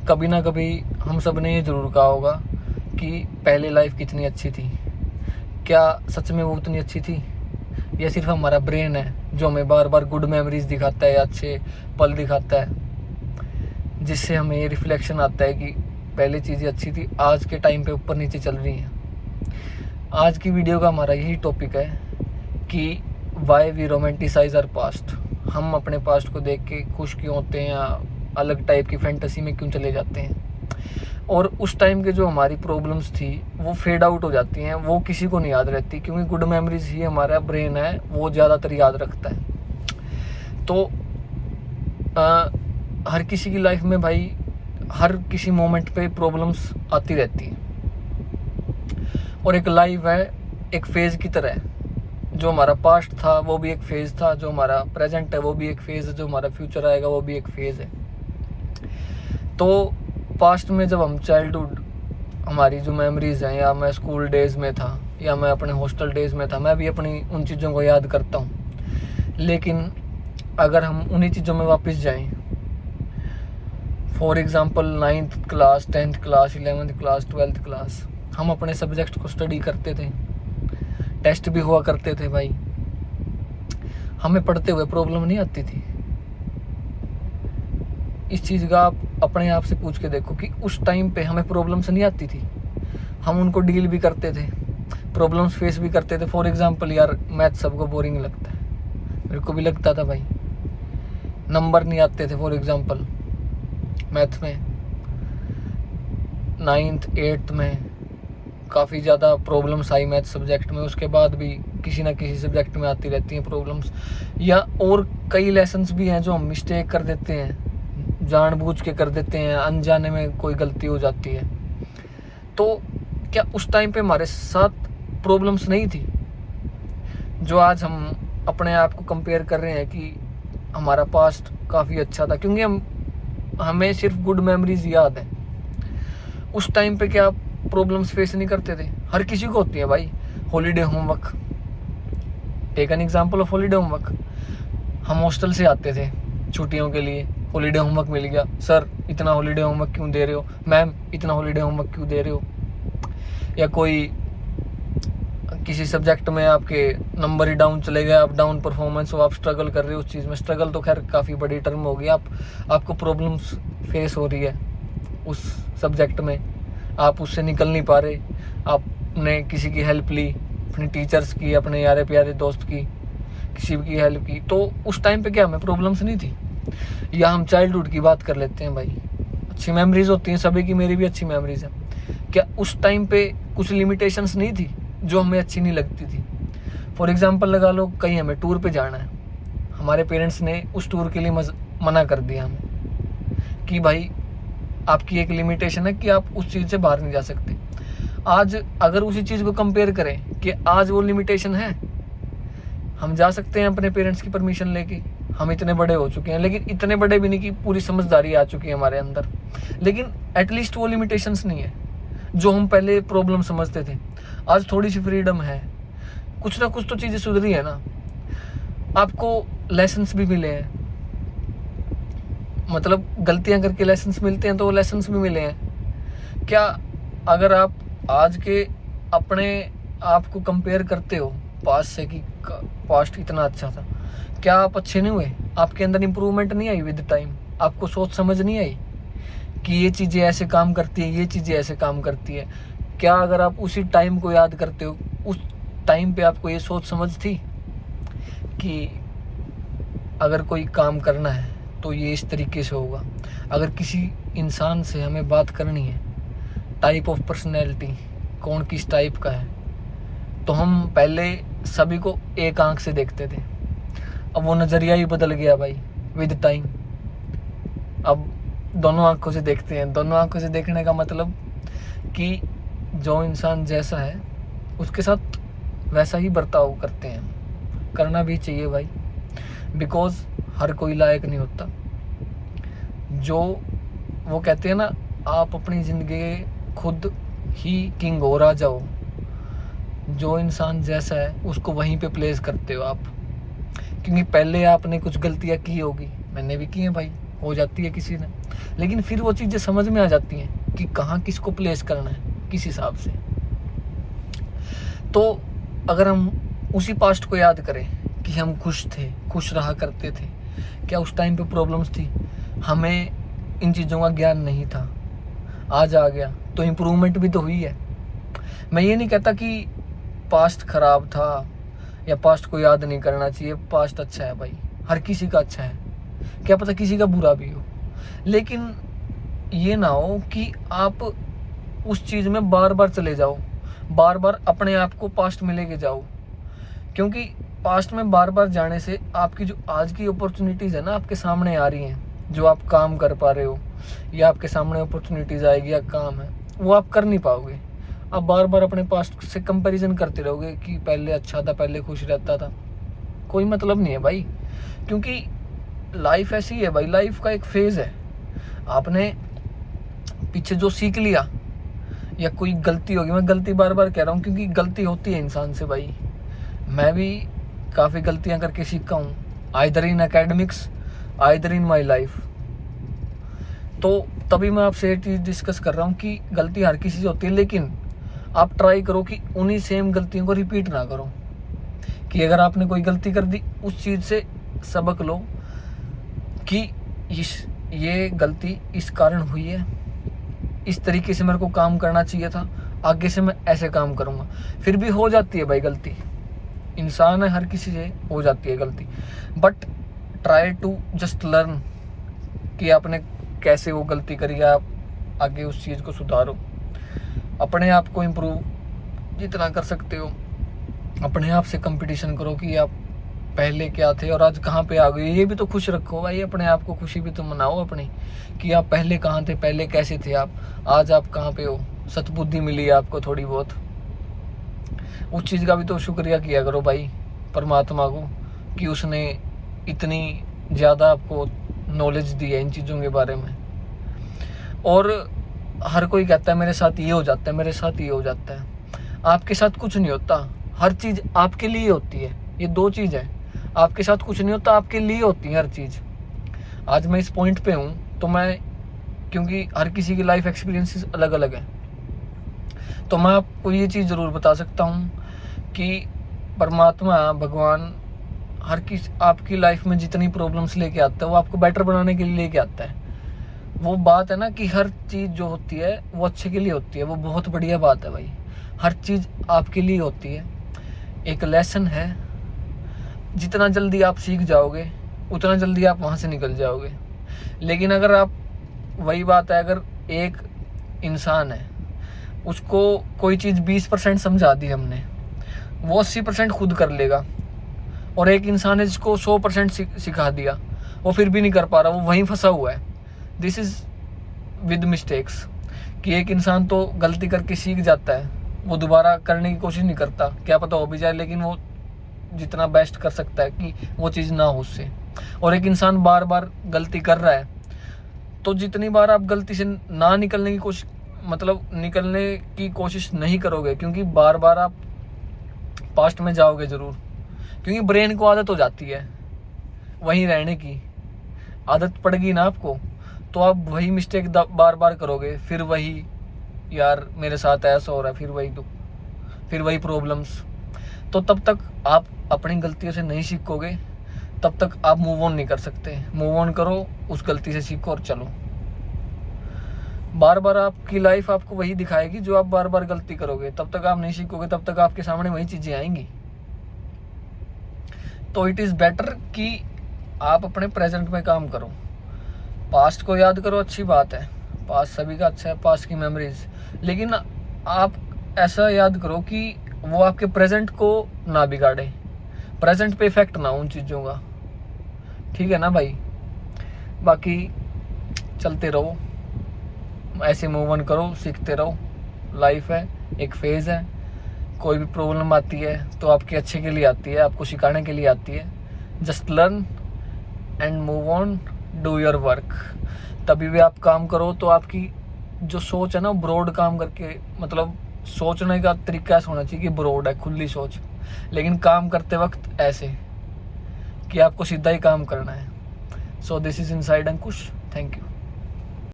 कभी ना कभी हम सब ने ये ज़रूर कहा होगा कि पहले लाइफ कितनी अच्छी थी। क्या सच में वो उतनी अच्छी थी, या सिर्फ हमारा ब्रेन है जो हमें बार बार गुड मेमोरीज दिखाता है, अच्छे पल दिखाता है, जिससे हमें ये रिफ्लेक्शन आता है कि पहले चीज़ें अच्छी थी, आज के टाइम पे ऊपर नीचे चल रही हैं। आज की वीडियो का हमारा यही टॉपिक है कि why we romanticise our past. हम अपने पास्ट को देख के खुश क्यों होते हैं, या अलग टाइप की फैंटेसी में क्यों चले जाते हैं, और उस टाइम के जो हमारी प्रॉब्लम्स थी वो फेड आउट हो जाती हैं, वो किसी को नहीं याद रहती, क्योंकि गुड मेमोरीज ही हमारा ब्रेन है वो ज़्यादातर याद रखता है। तो हर किसी की लाइफ में भाई हर किसी मोमेंट पे प्रॉब्लम्स आती रहती हैं, और एक लाइफ है एक फेज़ की तरह है। जो हमारा पास्ट था वो भी एक फेज़ था, जो हमारा प्रेजेंट है वो भी एक फेज़ है, जो हमारा फ्यूचर आएगा वो भी एक फेज़ है। तो पास्ट में जब हम चाइल्डहुड, हमारी जो मेमोरीज़ हैं, या मैं स्कूल डेज़ में था या मैं अपने हॉस्टल डेज़ में था, मैं भी अपनी उन चीज़ों को याद करता हूँ। लेकिन अगर हम उन्हीं चीज़ों में वापस जाएं, for example 9th class, 10th class, 11th class, 12th class, हम अपने सब्जेक्ट को स्टडी करते थे, टेस्ट भी हुआ करते थे भाई, हमें पढ़ते हुए प्रॉब्लम नहीं आती थी। इस चीज़ का आप अपने आप से पूछ के देखो कि उस टाइम पे हमें प्रॉब्लम्स नहीं आती थी, हम उनको डील भी करते थे, प्रॉब्लम्स फेस भी करते थे। फॉर एग्ज़ाम्पल यार, मैथ सबको बोरिंग लगता है, मेरे को भी लगता था भाई, नंबर नहीं आते थे फॉर एग्ज़ाम्पल मैथ में। 9th 8th में काफ़ी ज़्यादा प्रॉब्लम्स आई मैथ सब्जेक्ट में, उसके बाद भी किसी ना किसी सब्जेक्ट में आती रहती हैं प्रॉब्लम्स। या और कई लेसन्स भी हैं जो हम मिस्टेक कर देते हैं, जानबूझ के कर देते हैं, अनजाने में कोई गलती हो जाती है। तो क्या उस टाइम पे हमारे साथ प्रॉब्लम्स नहीं थी, जो आज हम अपने आप को कंपेयर कर रहे हैं कि हमारा पास्ट काफ़ी अच्छा था, क्योंकि हमें सिर्फ गुड मेमोरीज याद है। उस टाइम पे क्या प्रॉब्लम्स फेस नहीं करते थे? हर किसी को होती है भाई। Holiday homework, take an example of holiday homework. हम हॉस्टल से आते थे छुट्टियों के लिए, हॉलीडे होमवर्क मिल गया, सर इतना हॉलीडे होमवर्क क्यों दे रहे हो, मैम इतना हॉलीडे होमवर्क क्यों दे रहे हो। या कोई किसी सब्जेक्ट में आपके नंबर ही डाउन चले गए, आप डाउन परफॉर्मेंस हो, आप स्ट्रगल कर रहे हो उस चीज़ में। स्ट्रगल तो खैर काफ़ी बड़ी टर्म होगी, आपको प्रॉब्लम्स फेस हो रही है उस सब्जेक्ट में, आप उससे निकल नहीं पा रहे, आपने किसी की हेल्प ली, अपने टीचर्स की, अपने यारे प्यारे दोस्त की, किसी की हेल्प की। तो उस टाइम पे क्या हमें प्रॉब्लम्स नहीं थी। या हम चाइल्डहुड की बात कर लेते हैं भाई, अच्छी मेमोरीज होती हैं सभी की, मेरी भी अच्छी मेमोरीज हैं। क्या उस टाइम पे कुछ लिमिटेशंस नहीं थी जो हमें अच्छी नहीं लगती थी? फॉर एग्जांपल लगा लो, कहीं हमें टूर पे जाना है, हमारे पेरेंट्स ने उस टूर के लिए मना कर दिया हमें कि भाई आपकी एक लिमिटेशन है कि आप उस चीज़ से बाहर नहीं जा सकते। आज अगर उसी चीज़ को कंपेयर करें कि आज वो लिमिटेशन है, हम जा सकते हैं अपने पेरेंट्स की परमिशन लेके, हम इतने बड़े हो चुके हैं, लेकिन इतने बड़े भी नहीं कि पूरी समझदारी आ चुकी है हमारे अंदर, लेकिन एटलीस्ट वो लिमिटेशंस नहीं है जो हम पहले प्रॉब्लम समझते थे। आज थोड़ी सी फ्रीडम है, कुछ ना कुछ तो चीज़ें सुधरी है ना, आपको लेसन्स भी मिले हैं, मतलब गलतियां करके लेसन्स मिलते हैं, तो वो लेसन्स भी मिले हैं। क्या अगर आप आज के अपने आप को कंपेयर करते हो पास्ट से कि पास्ट इतना अच्छा था, क्या आप अच्छे नहीं हुए? आपके अंदर इम्प्रूवमेंट नहीं आई विद टाइम? आपको सोच समझ नहीं आई कि ये चीज़ें ऐसे काम करती है, ये चीज़ें ऐसे काम करती है? क्या अगर आप उसी टाइम को याद करते हो, उस टाइम पे आपको ये सोच समझ थी कि अगर कोई काम करना है तो ये इस तरीके से होगा? अगर किसी इंसान से हमें बात करनी है, टाइप ऑफ पर्सनैलिटी कौन किस टाइप का है, तो हम पहले सभी को एक आंख से देखते थे, अब वो नज़रिया ही बदल गया भाई विद टाइम। अब दोनों आंखों से देखते हैं। दोनों आंखों से देखने का मतलब कि जो इंसान जैसा है उसके साथ वैसा ही बर्ताव करते हैं, करना भी चाहिए भाई, बिकॉज हर कोई लायक नहीं होता। जो वो कहते हैं ना, आप अपनी ज़िंदगी खुद ही किंग हो, राजा हो। जो इंसान जैसा है उसको वहीं पे प्लेस करते हो आप, क्योंकि पहले आपने कुछ गलतियाँ की होगी, मैंने भी की हैं भाई, हो जाती है किसी ने, लेकिन फिर वो चीज़ें समझ में आ जाती हैं कि कहाँ किसको प्लेस करना है किस हिसाब से। तो अगर हम उसी पास्ट को याद करें कि हम खुश थे, खुश रहा करते थे, क्या उस टाइम पे प्रॉब्लम्स थी, हमें इन चीज़ों का ज्ञान नहीं था, आज आ गया तो इम्प्रूवमेंट भी तो हुई है। मैं ये नहीं कहता कि पास्ट खराब था या पास्ट को याद नहीं करना चाहिए, पास्ट अच्छा है भाई, हर किसी का अच्छा है, क्या पता किसी का बुरा भी हो, लेकिन ये ना हो कि आप उस चीज़ में बार बार चले जाओ, बार बार अपने आप को पास्ट में लेके जाओ, क्योंकि पास्ट में बार बार जाने से आपकी जो आज की अपॉर्चुनिटीज़ है ना आपके सामने आ रही हैं, जो आप काम कर पा रहे हो या आपके सामने अपॉर्चुनिटीज़ आएगी या काम है वो आप कर नहीं पाओगे। आप बार बार अपने पास्ट से कंपैरिजन करते रहोगे कि पहले अच्छा था, पहले खुश रहता था, कोई मतलब नहीं है भाई, क्योंकि लाइफ ऐसी है भाई, लाइफ का एक फेज़ है। आपने पीछे जो सीख लिया या कोई गलती होगी, मैं गलती बार बार कह रहा हूँ क्योंकि गलती होती है इंसान से भाई, मैं भी काफ़ी गलतियाँ करके सीखा हूँ, either in academics either in my life. तो तभी मैं आपसे ये चीज़ डिस्कस कर रहा हूँ कि गलती हर किसी से होती है, लेकिन आप ट्राई करो कि उन्हीं सेम गलतियों को रिपीट ना करो, कि अगर आपने कोई गलती कर दी उस चीज़ से सबक लो कि ये गलती इस कारण हुई है, इस तरीके से मेरे को काम करना चाहिए था, आगे से मैं ऐसे काम करूँगा। फिर भी हो जाती है भाई गलती, इंसान है, हर किसी से हो जाती है गलती, but try to just learn कि आपने कैसे वो गलती करी, आप आगे उस चीज़ को सुधारो, अपने आप को इम्प्रूव जितना कर सकते हो, अपने आप से कंपटीशन करो कि आप पहले क्या थे और आज कहाँ पे आ गए। ये भी तो खुश रखो भाई, अपने आप को खुशी भी तो मनाओ अपनी, कि आप पहले कहाँ थे, पहले कैसे थे आप, आज आप कहाँ पे हो, सतबुद्धि मिली है आपको थोड़ी बहुत, उस चीज़ का भी तो शुक्रिया किया करो भाई परमात्मा को कि उसने इतनी ज़्यादा आपको नॉलेज दी है इन चीज़ों के बारे में। और हर कोई कहता है मेरे साथ ये हो जाता है, मेरे साथ ये हो जाता है, आपके साथ कुछ नहीं होता, हर चीज़ आपके लिए होती है, ये दो चीज़ है, आपके साथ कुछ नहीं होता, आपके लिए होती है हर चीज़। आज मैं इस पॉइंट पे हूँ तो मैं, क्योंकि हर किसी की लाइफ एक्सपीरियंसेस अलग अलग है, तो मैं आपको ये चीज़ ज़रूर बता सकता हूँ कि परमात्मा भगवान हर किस आपकी लाइफ में जितनी प्रॉब्लम्स लेके आता है वो आपको बेटर बनाने के लिए लेके आता है। वो बात है ना कि हर चीज़ जो होती है वो अच्छे के लिए होती है, वो बहुत बढ़िया बात है भाई, हर चीज़ आपके लिए होती है, एक लेसन है, जितना जल्दी आप सीख जाओगे उतना जल्दी आप वहाँ से निकल जाओगे। लेकिन अगर आप, वही बात है, अगर एक इंसान है उसको कोई चीज़ 20% समझा दी हमने, वो 80% खुद कर लेगा, और एक इंसान है जिसको 100% सिखा दिया वो फिर भी नहीं कर पा रहा, वो वहीं फंसा हुआ है। दिस इज़ विद मिस्टेक्स, कि एक इंसान तो गलती करके सीख जाता है, वो दोबारा करने की कोशिश नहीं करता, क्या पता हो भी जाए, लेकिन वो जितना बेस्ट कर सकता है कि वो चीज़ ना हो उससे। और एक इंसान बार बार गलती कर रहा है, तो जितनी बार आप गलती से ना निकलने की कोशिश, मतलब निकलने की कोशिश नहीं करोगे, क्योंकि बार बार आप पास्ट में जाओगे ज़रूर, क्योंकि ब्रेन को आदत हो जाती है वहीं रहने की, आदत पड़ गई ना आपको, तो आप वही मिस्टेक बार बार करोगे, फिर वही, यार मेरे साथ ऐसा हो रहा है, फिर वही दुख, फिर वही प्रॉब्लम्स। तो तब तक आप अपनी गलतियों से नहीं सीखोगे, तब तक आप मूव ऑन नहीं कर सकते। मूव ऑन करो, उस गलती से सीखो और चलो। बार बार आपकी लाइफ आपको वही दिखाएगी जो आप बार बार गलती करोगे, तब तक आप नहीं सीखोगे, तब तक आपके सामने वही चीज़ें आएंगी। तो इट इज़ बेटर कि आप अपने प्रेजेंट में काम करो, पास्ट को याद करो, अच्छी बात है, पास्ट सभी का अच्छा है, पास्ट की मेमोरीज, लेकिन आप ऐसा याद करो कि वो आपके प्रेजेंट को ना बिगाड़े, प्रेजेंट पे इफेक्ट ना हो उन चीज़ों का, ठीक है ना भाई। बाकी चलते रहो, ऐसे मूव ऑन करो, सीखते रहो, लाइफ है, एक फेज़ है, कोई भी प्रॉब्लम आती है तो आपके अच्छे के लिए आती है, आपको सिखाने के लिए आती है। Just learn and move on, do your work. तभी भी आप काम करो तो आपकी जो सोच है ना, ब्रॉड काम करके, मतलब सोचने का तरीका ऐसा होना चाहिए कि ब्रॉड है, खुली सोच, लेकिन काम करते वक्त ऐसे कि आपको सीधा ही काम करना है, so this is inside Ankush, thank you.